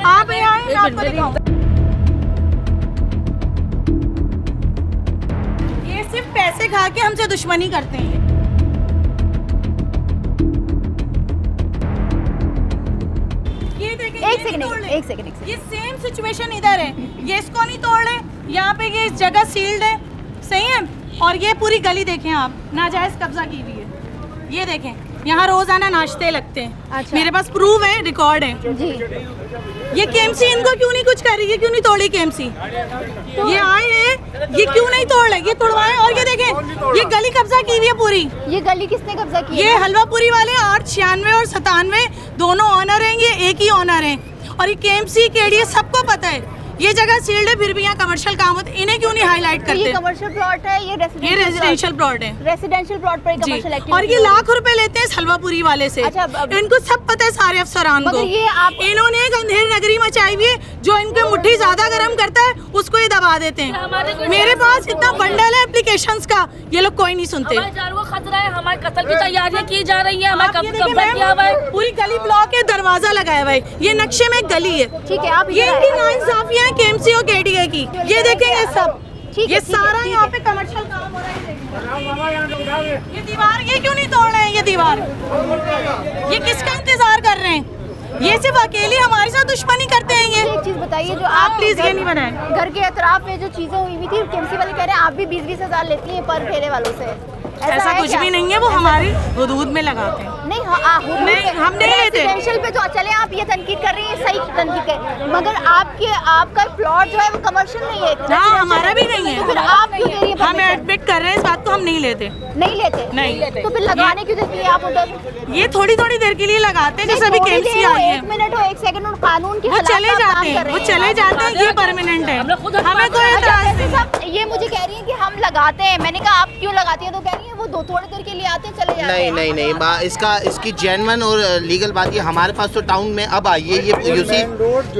आप यहाँ आए, मैं आपको दिखाऊं। ये सिर्फ पैसे खा के हमसे दुश्मनी करते हैं। ये देखें, एक सेकंड। ये सेम सिचुएशन इधर है। ये इसको नहीं तोड़ रहे, यहाँ पे ये जगह सील्ड है, सही है। और ये पूरी गली देखें आप, नाजायज कब्जा की हुई है। ये देखें, यहाँ रोजाना नाश्ते लगते हैं। अच्छा। मेरे पास प्रूफ है, रिकॉर्ड है जी। ये केएमसी इनको क्यों नहीं कुछ कर रही है, क्यों नहीं तोड़ी केएमसी? ये आए हैं, ये क्यों नहीं तोड़ रहे, ये तोड़वाए। और ये देखें, ये गली कब्जा की हुई है पूरी। ये गली किसने कब्जा की ये है? हलवापुरी वाले 896 और 97 दोनों ऑनर हैं, ये एक ही ऑनर हैं। और ये केएमसी केडीए सबको पता है ये जगह सील्ड है, फिर भी यहाँ कमर्शियल काम होते, इन्हें क्यों नहीं हाईलाइट तो ये करते? कमर्शियल प्लॉट है, ये रेजिडेंशियल प्लॉट है। रेसिडेंशियल प्लॉट पर जी। Commercial activity. और ये लाख रुपए लेते हैं इस हलवापुरी वाले से। अच्छा, इनको सब पता है, सारे अफसरान को। मगर ये आप इन्होंने एक अंधेर नगरी मचाई हुई है, जो इनके मुट्ठी ज्यादा गर्म करता है उसको ये दबा देते हैं। मेरे पास इतना बंडल है एप्लीकेशंस का, ये लोग कोई नहीं सुनते। हमारे जानों को खतरा है, हमारे कत्ल की तैयारियां की जा रही है, हमारे आप ये देखिए, कब्जा किया हुआ है। पूरी गली ब्लॉक है, दरवाजा लगाया हुआ है, ये नक्शे में एक गली है। ठीक है, आप ये इनकी नाइंसाफियां हैं केएमसी और केडीए की। ये देखें, ये सब, ठीक है, ये ठीक है, सारा ठीक यहाँ है। पे कमर्शियल काम हो रहा है। ये दीवार, ये क्यों नहीं तोड़ रहे हैं? ये दीवार, ये किसका इंतजार कर रहे हैं? ये सिर्फ अकेले हमारे साथ दुश्मनी करते हैं। ये एक चीज बताइए, जो आप प्लीज ये नहीं बनाएं। घर के अतराफ में जो चीजें हुई हुई थी, केएमसी वाले कह रहे हैं आप भी 20-20 हजार लेती हैं पर ठेले वालों से। ऐसा है कुछ क्या? भी नहीं है, वो हमारी हुदूद में लगाते हैं। नहीं, नहीं, हम नहीं लेते। रेजिडेंशियल पे तो चले, आप ये तनकीद कर रही हैं, सही तनकीद है, मगर आपका प्लॉट जो है वो कमर्शियल नहीं है। हाँ, हमारा भी नहीं तो फिर है। आप क्यों दे रही है हम permission? एडमिट कर रहे हैं इस बात को, हम नहीं लेते। नहीं लेते? नहीं। तो फिर लगाने क्यों देती है आप उधर? ये थोड़ी थोड़ी देर के लिए लगाते हैं, जैसे अभी थोड़ी केएमसी देर हो, आई है। 1 मिनट हो, 1 सेकंड हो, कानून की वो खिलाफ चले आप काम जाते हैं, कर रहे वो हैं। चले जाते हैं, ये परमानेंट है। हमें कोई अच्छा, एतराज वैसे नहीं। सब ये मुझे कह रही हैं कि हम लगाते हैं। मैंने कहा आप क्यों लगाती हैं? तो कह रही हैं वो थोड़ी देर के लिए आते हैं, चले जाते हैं। नहीं, इसकी जेन्युइन और लीगल बात ये हमारे पास तो टाउन में अब आई है। ये यूसी,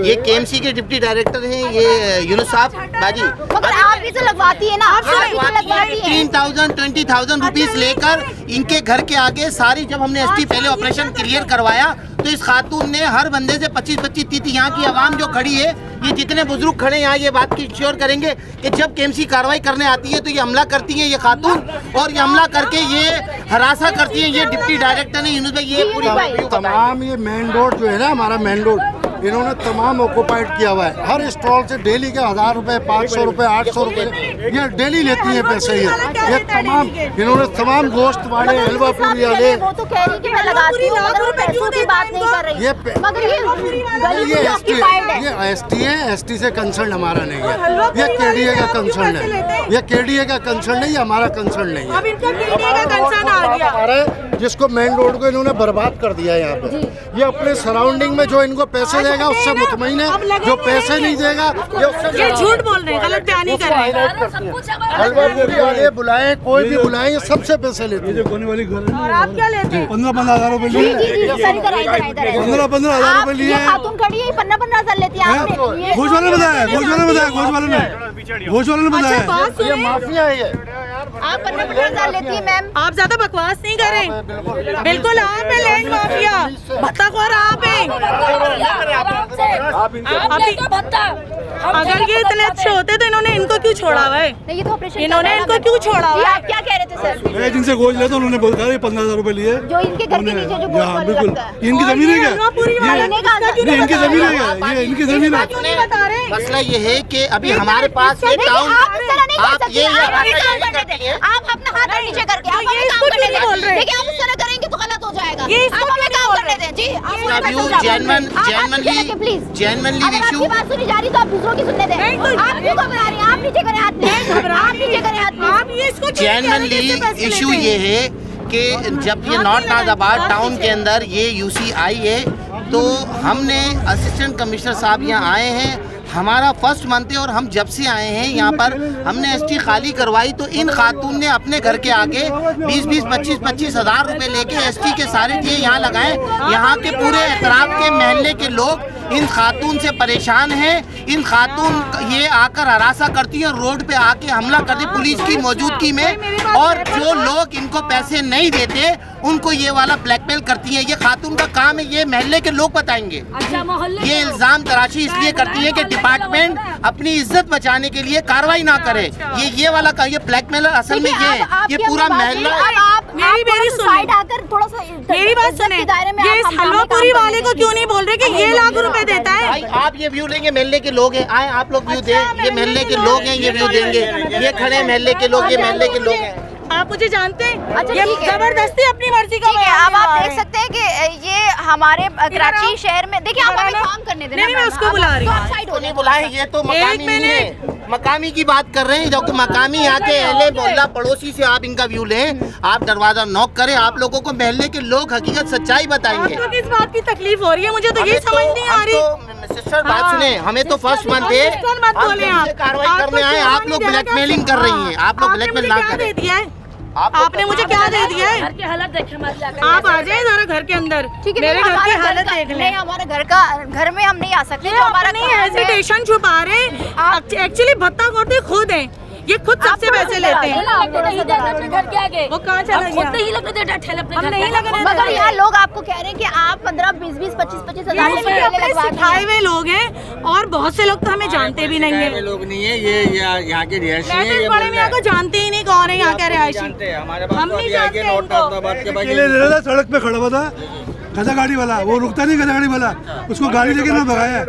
ये केएमसी के डिप्टी डायरेक्टर हैं, ये यूनुस साहब बाजी। मगर आप भी तो लगवाती है ना, आप भी तो लगवाती हैं। 10,000 20,000 रुपीस लेकर इनके घर के आगे सारी, जब हमने एसटी पहले ऑपरेशन क्लियर करवाया तो इस खातून ने हर बंदे से 25-25 30 यहाँ की आवाम जो खड़ी है, ये जितने बुजुर्ग खड़े यहाँ, ये बात की श्योर करेंगे कि जब केएमसी कार्रवाई करने आती है तो ये हमला करती है ये खातून, और ये हमला करके ये हरासा करती है। ये डिप्टी डायरेक्टर ने यूनुस भाई, ये पूरी तमाम ये मेन रोड जो है ना, हमारा मेन रोड, इन्होंने तमाम ऑक्यूपाइड किया हुआ है। हर स्टॉल से डेली के 1000 रुपए, 500 रुपए, 800 रुपए ये डेली लेती हैं पैसे। ये तमाम इन्होंने तमाम गोश्त वाले, हलवा पूरी वाले, वो तो कह रही कि मैं लगाती हूँ, मगर पैसों की बात नहीं कर रही। मगर ये गली ये ऑक्यूपाइड है। ये एसटी है, एसटी से कंसर्न हमारा नहीं है। ये केडीए का कंसर्न है, ये केडीए का कंसर्न नहीं, ये हमारा कंसर्न नहीं है। अब इनका केडीए का कंसर्न आ गया। हमारे जिसको मेन रोड को इन्होंने बर्बाद कर दिया है यहाँ पे। ये अपने सराउंडिंग में जो इनको पैसे करेगा उससे मुतमईन है, जो पैसे नहीं देगा ये उससे ये झूठ बोल रहे हैं, गलत बयानी कर रहे हैं। सब कुछ हलवा पूरी वाले बुलाएं, कोई भी बुलाएं, ये सबसे पैसे लेते हैं। और आप क्या लेते हैं? 15-15 हज़ार रुपए जी लिए, जी जी सर, इधर आइए, इधर आइए, इधर आइए। 15-15 हज़ार आप रुपए ये लिए। खातून खड़ी है, 15-15 हज़ार लेती है आपने। ये- घोष वाले ने बताया, घोष वाले ने बताया, घोष वाले ने अच्छा बताया। बात ये सुने, माफिया है ये। आप 15-15 हज़ार लेती है मैम। आप ज्यादा बकवास नहीं करें, बिल्कुल आप है लैंड माफिया, भत्ताखोर आप हैं। आराम से आप ले तो भत्ता अगर ये इतने अच्छे होते तो इन्होंने इनको क्यों छोड़ा हुआ है? नहीं, ये तो ऑपरेशन इन्होंने इनको क्यों छोड़ा जी, हुआ है? आप क्या कह रहे थे सर? मैं जिनसे गोश्त लेता हूँ उन्होंने बोला 15 हज़ार रुपए लिए। जो इनके घर के नीचे जो गोश्त हाँ, वाला बिल्कुल। लगता है। इनकी और जमीन है ये क्या? हलवापुरी वाले ये- इसका क्यों ये नहीं इनकी बता जमीन है रहे? क्या? ये इनकी जमीन है। क्यों नहीं बता रहे? मसला ये है कि अभी हमारे पास ये देखिए, टाउन आप इस तरह नहीं कर आप सकते। ये आप अपना ये काम करने दें। आप अपना हाथ नीचे करके आप तो ये अपना इसको काम करने क्यों नहीं बोल दें। रहे? देखिए, आप इस तरह करेंगे तो गलत हो जाएगा। ये इसको आप अपना क्यों नहीं काम बोल करने रहे? दें। जी, आप इसका अपना व्यू समझा पाएंगे। genuine- आप genuinely- नीचे करके, please। genuinely अगर issue- आपकी बात सुनी जा रही तो आप दूसरों की सुनने दें। नहीं तो- आप क्यों घबरा रही हैं? आप नीचे करें हाथ में। आप नीचे करें हाथ में। आप ये इसको क्यों नहीं कह रहे कि इससे पैसे जेन्युइनली इशू लेते ये हैं? है कि जब ये नॉर्थ नाज़ाबाद टाउन के अंदर ये यूसी आई है तो हमने असिस्टेंट कमिश्नर साहब यहाँ आए हैं, हमारा फर्स्ट मंथ है और हम जब से आए हैं यहाँ पर हमने एसटी खाली करवाई तो इन खातून ने अपने घर के आगे 20-20, 25-25 हज़ार रुपए लेके एसटी के सारे टीए यहाँ लगाए। यहाँ के पूरे एतराफ के महल्ले के लोग इन खातून से परेशान हैं। इन खातून ये आकर हरासा करती हैं, रोड पे आके हमला करती पुलिस की मौजूदगी में, और जो लोग इनको पैसे नहीं देते उनको ये वाला ब्लैकमेल करती हैं। ये खातून का काम है, ये महल्ले के लोग बताएंगे। अच्छा मोहल्ले ये इल्जाम तराशी इसलिए करती है कि डिपार्टमेंट अपनी इज्जत बचाने के लिए कार्रवाई ना करे। ये वाला का ये ब्लैकमेलर असल में देखिए, ये आप- है, ये आपकी पूरा अपनी बात महल्ला नहीं, अब आप मेरी थोड़ा सा सुनिए। साइड आकर थोड़ा सा मेरी बात इज्जत सुने, के दायरे में ये आप इस हम सामने हलवापुरी काम वाले को करने क्यों नहीं बोल रहे कि ये लाख रुपए देता है? भाई आप ये व्यू लेंगे, महल्ले के लोग हैं, आए आप लोग व्यू दें, ये महल्ले के लोग हैं, ये व्यू देंगे, ये खड़े हैं महल्ले के लोग, ये महल्ले के लोग हैं। आप मुझे जानते हैं? अच्छा, ये ठीक है। जबरदस्ती अपनी मर्जी का ठीक है, बयान अब दिला आप रहे देख हैं। सकते हैं कि ये हमारे कराची शहर में देखिए, आप हमें काम करने देना। नहीं, मैं उसको बुला रही हूँ। तो आप साइड हो नहीं जाइए। बुलाए, ये तो मकामी नहीं है, मकामी की बात कर रहे हैं। जब मकामी यहाँ के अहले मोहल्ला पड़ोसी से आप इनका व्यू लें, आप दरवाजा नॉक करें, आप लोगों को महल्ले के लोग हकीकत सच्चाई बताएंगे। आपको किस बात की तकलीफ हो रही है? मुझे तो ये हमें समझ नहीं आ रही। सिस्टर बात हाँ। सुने, हमें तो फर्स्ट मंथ है, सिस्टर मत हम बोले जब से आप। कार्रवाई आपको करने आए, सेवा आप नहीं लोग देना ब्लैकमेलिंग क्या? कर रही हैं, आप लोग आपने ब्लैकमेल मुझे ना क्या दे करें। दिया है? आप लोग आपने मुझे क्या दे दिया है? घर के हालत देखे हमारे जाकर आप आ जाए जरा घर के अंदर, ठीक है, मेरे नहीं, घर की हमारा हालत का- देख नहीं, लें। हमारे घर में हम नहीं आ सकते। जो हमारा अपनी काम है- हेजिटेशन छुपा रहे, एक्चुअली भत्ता खोते खुद हैं, ये खुद सबसे थोड़ा पैसे सा लेते डरा हैं। देना, आप थोड़ा नहीं सा देते डरा अपने देना। घर के आगे। वो कहाँ चला हम खुद गया? नहीं लगने देते ठेले अपने हम घर नहीं के आगे। लगने मगर यहाँ लोग आपको कह रहे हैं कि आप 15, 20, 20, 25, 25 ये हज़ार से अपने पहले लगवा सिखाए दिए। हुए लोग हैं और बहुत से लोग तो हमें जानते भी नहीं है। लोग नहीं है, ये यहाँ के रिहायशी मैं है, तो ये इस बारे में यहाँ को जानते ही नहीं कौन है यहाँ के रिहायशी। हमारे हम पास तो नहीं अभी आगे जानते नॉर्थ इनको। नाज़ाबाद के अकेले बाद रह रहा था, सड़क पे खड़ा हुआ था गधा गाड़ी वाला, वो रुकता नहीं गधा गाड़ी वाला, उसको गाड़ी लेके ना भगाया।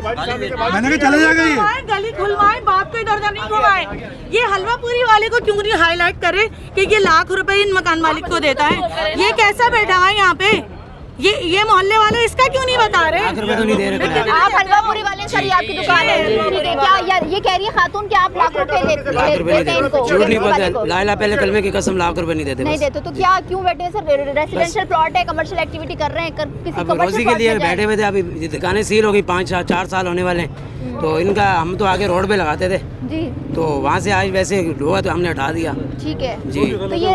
मैंने कहा चले जाएगा ये। खुलवाएं, गली खुलवाएं, बात को इधर उधर नहीं घुमाएं। ये हलवापुरी वाले को क्यों नहीं हाईलाइट करे कि ये लाख रुपए इन मकान मालिक को देता है? ये कैसा बैठा हुआ है यहाँ पे? ये मोहल्ले वाले इसका क्यों नहीं बता रहे? आप हलवापुरी वाले सर, ये आपकी दुकान है। ठीक है, क्या ये कह रही है खातून कि आप लाख रुपए लेते हैं इनको? झूठ नहीं वाले को? बोलते, लाइला पहले कलमे की कसम लाख रुपए नहीं देते नहीं बस। देते तो क्या क्यों बैठे हैं सर? रेसिडेंशियल प्लॉट है, कमर्शियल एक्टिविटी कर रहे हैं, किसी अब रोजी के लिए बैठे हुए थे, अभी दुकानें सील हो गई, 5-4 साल होने वाले हैं, तो इनका हम तो आगे रोड पे लगाते थे, जी, तो वहाँ से आज वैसे हुआ तो हमने हटा दिया ठीक है। जी तो ये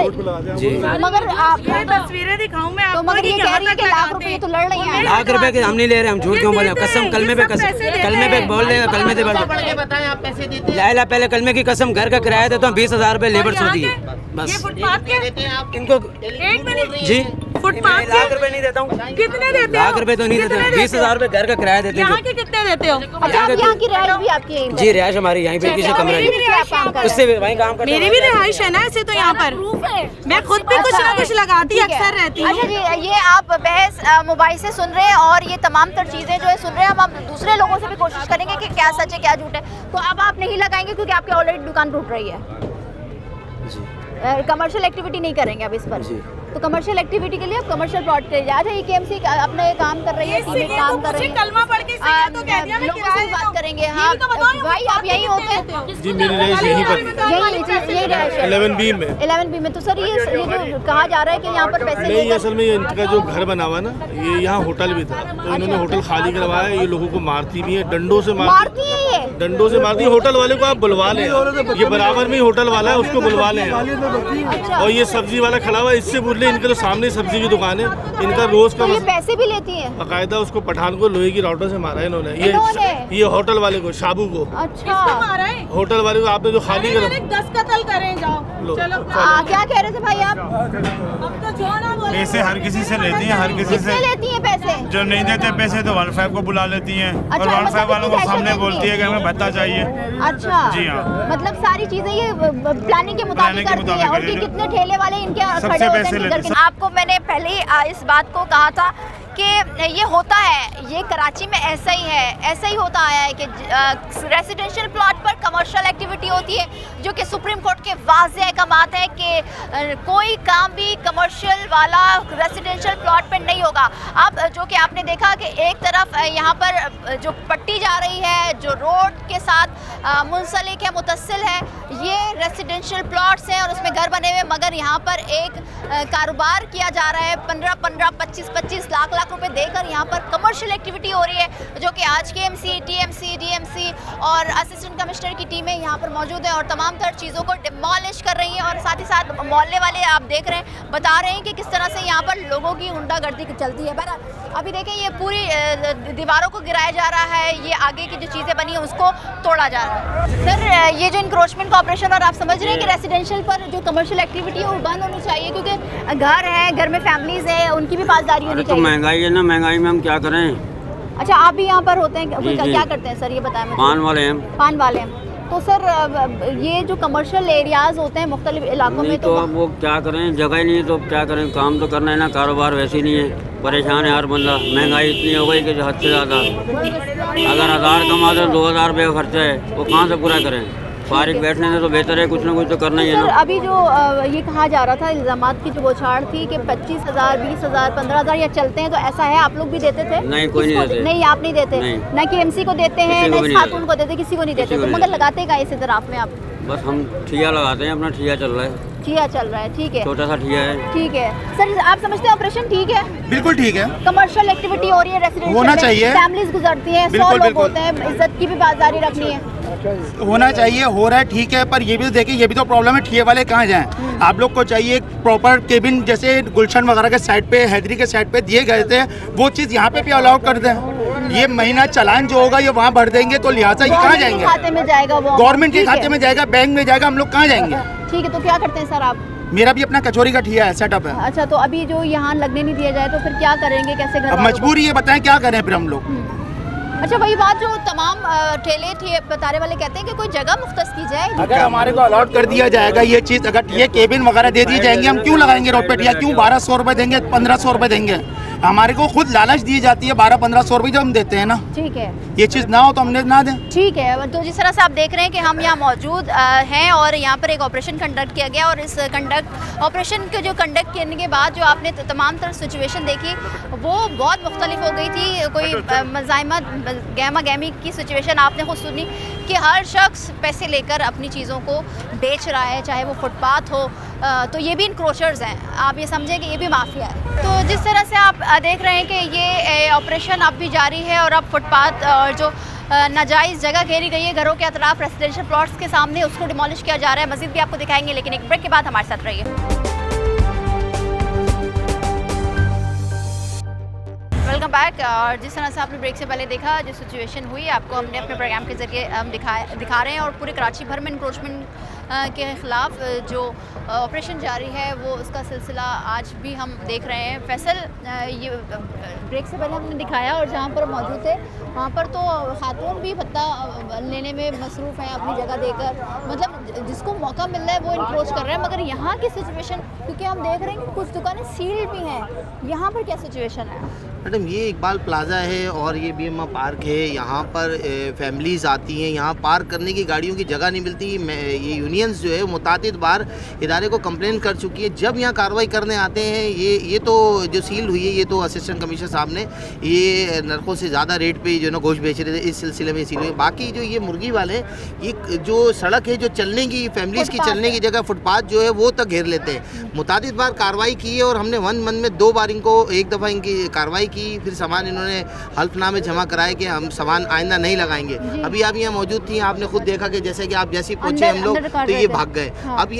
जी। मगर आप ये तस्वीरें दिखाऊं मैं तो आपको मगर ये कि कह यहाँ रही है तक कि लाख लगाते रुपए ये हैं। तो लड़ रही हैं। लाख रुपए के हम नहीं ले रहे, हम झूठ क्यों बोले? कसम कलमे पे कसम, कलमे पे बोल रहे हैं, कलमे पे पढ़ के बताएं आप पैसे देते हैं? लाइला पहले कलमे की कसम, घर का किराया देता हूँ 20,000 रुपए लेबर से दिए ये बस। फुटपाथ के देते हैं आप? इनको एक मिनट, जी फुटपाथ लाख के रुपए नहीं देता हूँ, कितने देते हो? लाख रुपए तो नहीं कितने देते, देते हो? 20,000 रुपए घर का किराया देते यहाँ हैं के कितने देते हो? अच्छा, आप यहाँ की रिहाइश भी आपकी यहीं पे? जी। रिहायश हमारी यहीं पे किसी कमरे मेरी में, भी रिहाइश यहाँ पर उससे वहीं काम करते मेरी भी रिहाइश है ना ऐसे तो यहाँ पर। मैं खुद भी कुछ ना कुछ लगाती ठीक है। अक्सर रहती हूँ। अच्छा जी, ये आप बहस मोबाइल से सुन रहे हैं और ये तमाम तर चीज़ें जो है सुन रहे हैं। हम दूसरे लोगों से भी कोशिश करेंगे कि क्या सच है क्या झूठ है। तो अब आप नहीं लगाएंगे क्योंकि आपकी ऑलरेडी दुकान टूट रही है, जी कमर्शियल एक्टिविटी नहीं करेंगे अब इस पर। जी। तो कमर्शियल एक्टिविटी के लिए अब कमर्शियल प्लॉट के लिए अच्छा ये केएमसी अपने काम कर रही है, टीमें काम कर रही है। कलमा पढ़ के तो कह दिया मैं लोगों से बात करेंगे। हाँ भाई आप यहीं होते हैं? जी मेरी रैश यहीं पर यही रैश है 11B में। 11B में। तो सर ये जो कहा जा रहा है कि यहाँ पर पैसे नहीं, असल में इनका जो घर बना हुआ ना, ये यहाँ होटल भी था, तो इन्होंने होटल खाली करवाया। ये लोगों को मारती भी है, डंडों से मारती है, ये डंडों से मारती है। होटल वाले को आप बुलवा लें, ये बराबर में होटल वाला है, उसको बुलवा लें। और ये सब्जी वाला खड़ा हुआ है, इससे बोल रहे इनके तो सामने सब्जी की दुकान है, इनका रोज का ये पैसे भी लेती है बाकायदा। उसको पठान को लोहे की राउटर से मारा है इन्होंने, ये होटल वाले को, शाबू को। अच्छा मारा है होटल वाले को आपने जो खाली करा। 10 कत्ल करें जाओ। चलो क्या कह रहे थे भाई आप? अब तो जो ना बोले पैसे हर किसी से लेती हैं, हर किसी से लेती है पैसे। जो नहीं देते पैसे तो 15 को बुला लेती हैं, और 15 वालों को सामने बोलती है कि हमें भत्ता चाहिए। अच्छा जी हाँ, मतलब सारी चीजें ये प्लानिंग के मुताबिक करती है। और कि कितने ठेले वाले इनके खड़े होते हैं। आपको मैंने पहले ही इस बात को कहा था कि ये होता है, ये कराची में ऐसा ही है, ऐसा ही होता आया है कि रेसिडेंशियल प्लॉट पर कमर्शियल एक्टिविटी होती है, जो कि सुप्रीम कोर्ट के वाज़े अहकामात है कि कोई काम भी कमर्शियल वाला रेसिडेंशियल प्लॉट पर नहीं होगा। अब जो कि आपने देखा कि एक तरफ यहाँ पर जो पट्टी जा रही है, जो रोड के साथ मुंसलिक है, मुतसिल है, ये रेसिडेंशियल प्लॉट्स हैं और उसमें घर बने हुए, मगर यहाँ पर एक कारोबार किया जा रहा है। 15-15, 25-25 लाख रुपए देकर यहाँ पर कमर्शियल एक्टिविटी हो रही है, जो कि आज केएमसी, टीएमसी, डीएमसी और असिस्टेंट कमिश्नर की टीमें यहाँ पर मौजूद हैं और तमाम तर चीज़ों को डिमोलिश कर रही हैं। और साथ ही साथ मोहल्ले वाले आप देख रहे हैं, बता रहे हैं कि किस तरह से यहाँ पर लोगों की गुंडागर्दी चलती है। बहरहाल अभी देखें, ये पूरी दीवारों को गिराया जा रहा है, ये आगे की जो चीज़ें बनी हैं उसको तोड़ा जा रहा है। सर ये जो इंक्रोचमेंट का ऑपरेशन, और आप समझ रहे हैं कि रेसिडेंशियल पर जो कमर्शियल एक्टिविटी है वो बंद होनी चाहिए, क्योंकि घर है, घर में फैमिलीज है, उनकी भी पासदारी होनी चाहिए। महंगाई है ना, महंगाई में हम क्या करें। अच्छा आप भी यहाँ पर होते हैं? क्या करते हैं सर, ये बताएं मुझे। पान वाले हैं। पान वाले हैं। तो सर ये जो कमर्शियल एरियाज होते हैं मुख्तलिफ इलाकों में, तो अब वो क्या करें, जगह ही नहीं है तो क्या करें, काम तो करना है ना, कारोबार वैसे ही नहीं है, परेशान है हर बंदा। महंगाई इतनी हो गई कि हद से ज़्यादा, अगर 1000 कमाते तो 2000 रुपये का खर्चा है, वो कहाँ से पूरा करें। फारिग बैठने से तो बेहतर है, कुछ ना कुछ तो करना ही है ना। अभी जो ये कहा जा रहा था, इल्ज़ामात की जो बौछार थी कि 25,000, 20,000, 15,000 या चलते हैं, तो ऐसा है? आप लोग भी देते थे? नहीं, कोई नहीं देते। नहीं, आप नहीं देते? ना केएमसी को देते हैं, ना इस खातून को देते, किसी को नहीं देते। तो मगर लगाते का इस इतराफ़ में आप? बस हम ठिया लगाते हैं, अपना ठिया चल रहा है। ठिया चल रहा है, ठीक है, छोटा सा ठिया है। ठीक है सर, आप समझते हैं ऑपरेशन ठीक है? बिल्कुल ठीक है, कमर्शियल एक्टिविटी हो रही है, रेसिडेंशियल होना चाहिए, फैमिलीज गुजरती हैं, 100 लोग होते हैं, इज्जत की भी बाज़ारी रखनी है, होना चाहिए, हो रहा है, ठीक है। पर ये भी तो देखिए, ये भी तो प्रॉब्लम है, ठिए वाले कहाँ जाएं। आप लोग को चाहिए एक प्रॉपर केबिन, जैसे गुलशन वगैरह के साइड पे, हैदरी के साइड पे दिए गए थे, वो चीज़ यहाँ पे भी अलाउ कर दें। ये महीना चालान जो होगा ये वहाँ भर देंगे, तो लिहाजा ये कहाँ जाएंगे? खाते में जाएगा वो, गवर्नमेंट के खाते में जाएगा, बैंक में जाएगा, हम लोग कहाँ जाएंगे? ठीक है, तो क्या करते हैं सर आप? मेरा भी अपना कचौरी का ठिया है, सेटअप है। अच्छा, तो अभी जो यहाँ लगने नहीं दिया जाए तो फिर क्या करेंगे, कैसे घर? अब मजबूरी है, बताएं क्या करें फिर हम लोग। अच्छा, वही बात जो तमाम ठेले बतारे वाले कहते हैं कि कोई जगह मुख्तस की जाए। अगर हमारे को अलॉट कर दिया जाएगा ये चीज़, अगर ये केबिन वगैरह दे दी जाएंगी, हम क्यों लगाएंगे रोड पे ठिया? क्यों 1200 रुपये देंगे, 1500 रुपये देंगे? हमारे को खुद लालच दी जाती है, 1200-1500 रुपये जो हम देते हैं ना। ठीक है, ये चीज़ ना हो तो हमने ना दें। ठीक है। तो जिस तरह से आप देख रहे हैं कि हम यहाँ मौजूद हैं और यहाँ पर एक ऑपरेशन कंडक्ट किया गया, और इस ऑपरेशन के जो कंडक्ट करने के बाद जो आपने तमाम तरह सिचुएशन देखी वो बहुत मुख्तलिफ हो गई थी। कोई मज़ाहमत, गहमा गहमी की सिचुएशन आपने खुद सुनी कि हर शख्स पैसे लेकर अपनी चीज़ों को बेच रहा है, चाहे वो फुटपाथ हो, तो ये भी इनक्रोचर्स हैं। आप ये समझें कि ये भी माफिया है। तो जिस तरह से आप देख रहे हैं कि ये ऑपरेशन अब भी जारी है और अब फुटपाथ और जो नाजायज़ जगह घेरी गई है घरों के अतराफ रेसिडेंशियल प्लॉट्स के सामने, उसको डिमोलिश किया जा रहा है। मज़ीद भी आपको दिखाएंगे, लेकिन एक ब्रेक के बाद हमारे साथ रहिए। Welcome back. और जिस तरह से आपने ब्रेक से पहले देखा, जो सिचुएशन हुई आपको हमने अपने प्रोग्राम के ज़रिए हम दिखा रहे हैं, और पूरे कराची भर में इंक्रोचमेंट के ख़िलाफ़ जो ऑपरेशन जारी है वो उसका सिलसिला आज भी हम देख रहे हैं। फैसल, ये ब्रेक से पहले हमने दिखाया और जहाँ पर मौजूद थे वहाँ पर तो खातून भी भत्ता लेने में मसरूफ़ हैं अपनी जगह देकर, मतलब जिसको मौका मिल रहा है वो इंक्रोच कर रहे हैं। मगर यहाँ की सिचुएशन, क्योंकि हम देख रहे हैं कि कुछ दुकानें सील्ड भी हैं, यहाँ पर क्या सिचुएशन है? मैडम, ये इकबाल प्लाजा है और ये BMR पार्क है। यहाँ पर फैमिलीज़ आती हैं, यहाँ पार्क करने की गाड़ियों की जगह नहीं मिलती। ये यूनियंस जो है मुतादिद बार इदारे को कंप्लेन कर चुकी है। जब यहाँ कार्रवाई करने आते हैं, ये तो जो सील हुई है, ये तो असिस्टेंट कमिश्नर साहब ने ये नरकों से ज़्यादा रेट पे जो है ना गोश्त बेच रहे थे, इस सिलसिले में सील हुई। बाकी जो ये मुर्गी वाले, ये जो सड़क है, जो चलने की फैमिलीज़ की चलने की जगह फुटपाथ जो है वो तक घेर लेते हैं। मुतादिद बार कार्रवाई की है और हमने 1 मंथ में 2 बार इनको, एक दफ़ा इनकी कार्रवाई की, फिर सामान इन्होंने हल्फनामे जमा कराए कि हम सामान आइंदा नहीं लगाएंगे। अभी आप यहाँ मौजूद थी, आपने खुद देखा कि जैसे कि आप जैसे पहुँचे हम लोग तो ये भाग गए।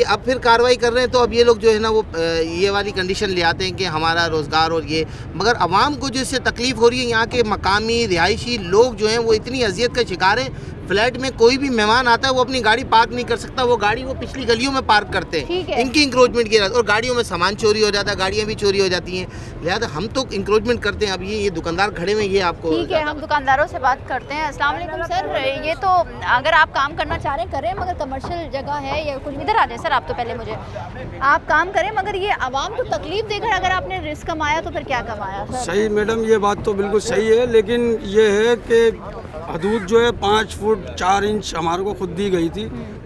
अब फिर कार्रवाई कर रहे हैं, तो अब ये लोग जो है ना वो ये वाली कंडीशन ले आते हैं कि हमारा रोज़गार और ये, मगर आवाम को जो इससे तकलीफ़ हो रही है, यहाँ के मकामी रिहायशी लोग जो हैं वो इतनी अजियत का शिकार हैं। फ्लैट में कोई भी मेहमान आता है वो अपनी गाड़ी पार्क नहीं कर सकता, वो गाड़ी वो पिछली गलियों में पार्क करते हैं, इनकी इंक्रोचमेंट की और गाड़ियों में सामान चोरी हो जाता है, गाड़ियाँ भी चोरी हो जाती हैं। लिहाजा हम तो इंक्रोचमेंट करते हैं। अब ये दुकानदार खड़े हुए, ये आपको ठीक है, हम दुकानदारों से बात करते हैं। अस्सलाम वालेकुम सर, ये तो अगर आप काम करना चाह रहे हैं करें, मगर कमर्शियल जगह है या कुछ, इधर आ जाए सर आप तो पहले, मुझे आप काम करें, मगर ये आवाम को तकलीफ देकर अगर आपने रिस्क कमाया तो फिर क्या कमाया सर? सही मैडम, ये बात तो बिल्कुल सही है, लेकिन ये है कि हदूद जो है 5 फुट 4 इंच हमारे को खुद दी गई थी,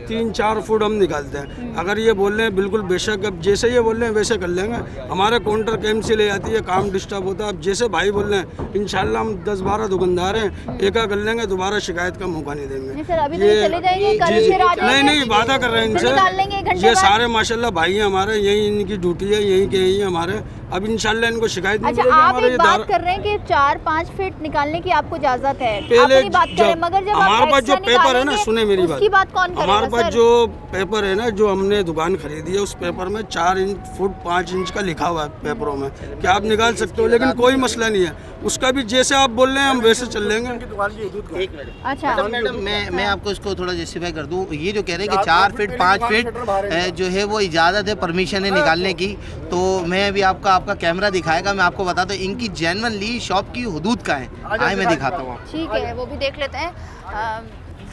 3-4 फुट हम निकालते हैं। अगर ये बोल रहे हैं बिल्कुल बेशक, अब जैसे ये बोल रहे हैं वैसे कर लेंगे। हमारे काउंटर कैंप से ले जाती है, काम डिस्टर्ब होता है। अब जैसे भाई बोल रहे हैं, इंशाल्लाह हम 10-12 दुकानदार हैं, एका कर लेंगे, दोबारा शिकायत का मौका नहीं देंगे। सर अभी तो चले जाएंगे, कल फिर आ जाएंगे। नहीं, वादा कर रहे हैं इनसे, ये सारे माशाल्लाह भाई हैं हमारे, यही इनकी ड्यूटी है, यही के यही हमारे। अब इंशाल्लाह इनको शिकायत नहीं मिलेगी। आप एक बात कर रहे हैं कि 4-5 फीट निकालने की आपको इजाजत है, पहले बात करें, मगर जब हमारे पास जो पेपर है ना, सुने मेरी बात, कौन करेगा? हमारे पास जो पेपर है ना, जो हमने दुकान खरीदी है, उस पेपर में 4 फुट 5 इंच का लिखा हुआ है पेपरों में, क्या आप निकाल सकते हो, लेकिन कोई मसला नहीं है उसका भी। जैसे आप बोल रहे हैं हम वैसे चल लेंगे। एक मिनट, अच्छा मैडम मैं आपको इसको थोड़ा जस्टिफाई कर दूं। ये जो कह रहे हैं कि 4 फीट 5 फीट जो है वो इजाज़त है, परमिशन है निकालने की, तो मैं अभी आपका कैमरा दिखाएगा, मैं आपको बताता हूँ इनकी जेन्युइनली शॉप की हदूद का है। आए मैं दिखाता हूँ। ठीक है, वो भी देख लेते हैं।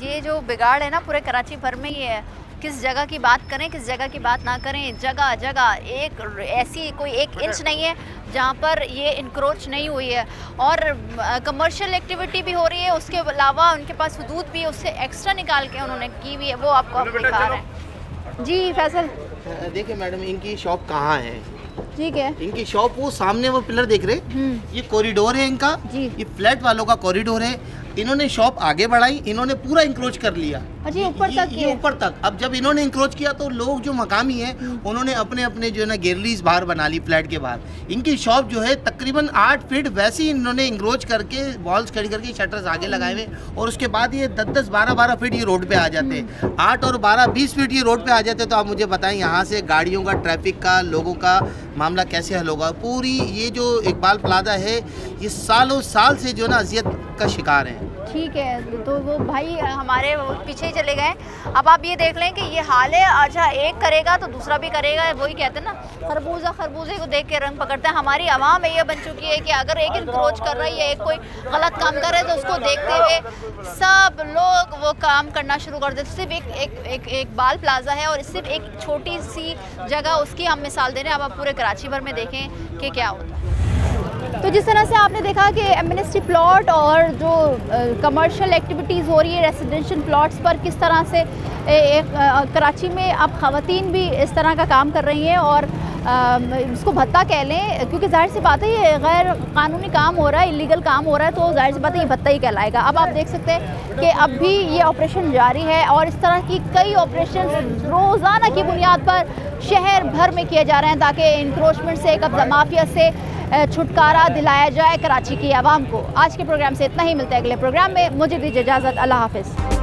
ये जो बिगाड़ है ना पूरे कराची भर में, ये है किस जगह की बात करें, किस जगह की बात ना करें, जगह जगह एक ऐसी कोई 1 इंच नहीं है जहाँ पर ये इंक्रोच नहीं हुई है। और कमर्शियल एक्टिविटी भी हो रही है, उसके अलावा उनके पास हदूद भी है, उससे एक्स्ट्रा निकाल के उन्होंने की हुई है, वो आपको आप दिखा रहे हैं। जी फैसल, देखिए मैडम, इनकी शॉप कहाँ है? ठीक है, इनकी शॉप वो सामने वो पिलर देख रहे, ये कॉरिडोर है इनका, ये फ्लैट वालों का कॉरिडोर है। इन्होंने शॉप आगे बढ़ाई, इन्होंने पूरा इंक्रोच कर लिया, ऊपर तक, ये ऊपर तक। अब जब इन्होंने इंक्रोच किया तो लोग जो मकामी हैं उन्होंने अपने अपने जो है ना गैलरीज बाहर बना ली फ्लैट के बाहर। इनकी शॉप जो है तकरीबन 8 फीट वैसे ही इन्होंने इंक्रोच करके वॉल्स खड़ी करके शटर्स आगे लगाए हुए, और उसके बाद ये 10-10 12-12 फीट ये रोड पे आ जाते हैं। 8 और 12-20 फीट ये रोड पे आ जाते हैं। तो आप मुझे बताएं यहाँ से गाड़ियों का, ट्रैफिक का, लोगों का मामला कैसे हल होगा? पूरी ये जो इकबाल प्लाजा है ये सालों साल से जो ना अजियत का शिकार है। ठीक है, तो वो भाई हमारे पीछे ही चले गए। अब आप ये देख लें कि ये हाल है। अच्छा, एक करेगा तो दूसरा भी करेगा, वही कहते हैं ना, खरबूजे को देख के रंग पकड़ते हैं। हमारी आवाम ये बन चुकी है कि अगर एक इंक्रोच कर रही है, एक कोई गलत काम कर रहा है, तो उसको देखते हुए सब लोग वो काम करना शुरू कर देते। सिर्फ एक बाल प्लाजा है और सिर्फ एक छोटी सी जगह, उसकी हम मिसाल दे रहे हैं। अब आप पूरे कराची भर में देखें कि क्या होता है। तो जिस तरह से आपने देखा कि एमनेस्टी प्लॉट और जो कमर्शियल एक्टिविटीज़ हो रही है रेसिडेंशियल प्लॉट्स पर, किस तरह से कराची में अब ख़वातीन भी इस तरह का काम कर रही हैं और इसको भत्ता कह लें, क्योंकि जाहिर सी बात है ये गैर कानूनी काम हो रहा है, इलीगल काम हो रहा है, तो जाहिर सी बात है ये भत्ता ही कहलाएगा। अब आप देख सकते हैं कि अब भी ये ऑपरेशन जारी है और इस तरह की कई ऑपरेशन रोज़ाना की बुनियाद पर शहर भर में किए जा रहे हैं ताकि इंक्रोचमेंट से, कब्ज़ा माफिया से छुटकारा दिलाया जाए कराची की आवाम को। आज के प्रोग्राम से इतना ही, मिलते हैं अगले प्रोग्राम में। मुझे दीजिए इजाज़त, अल्लाह हाफ़िज़।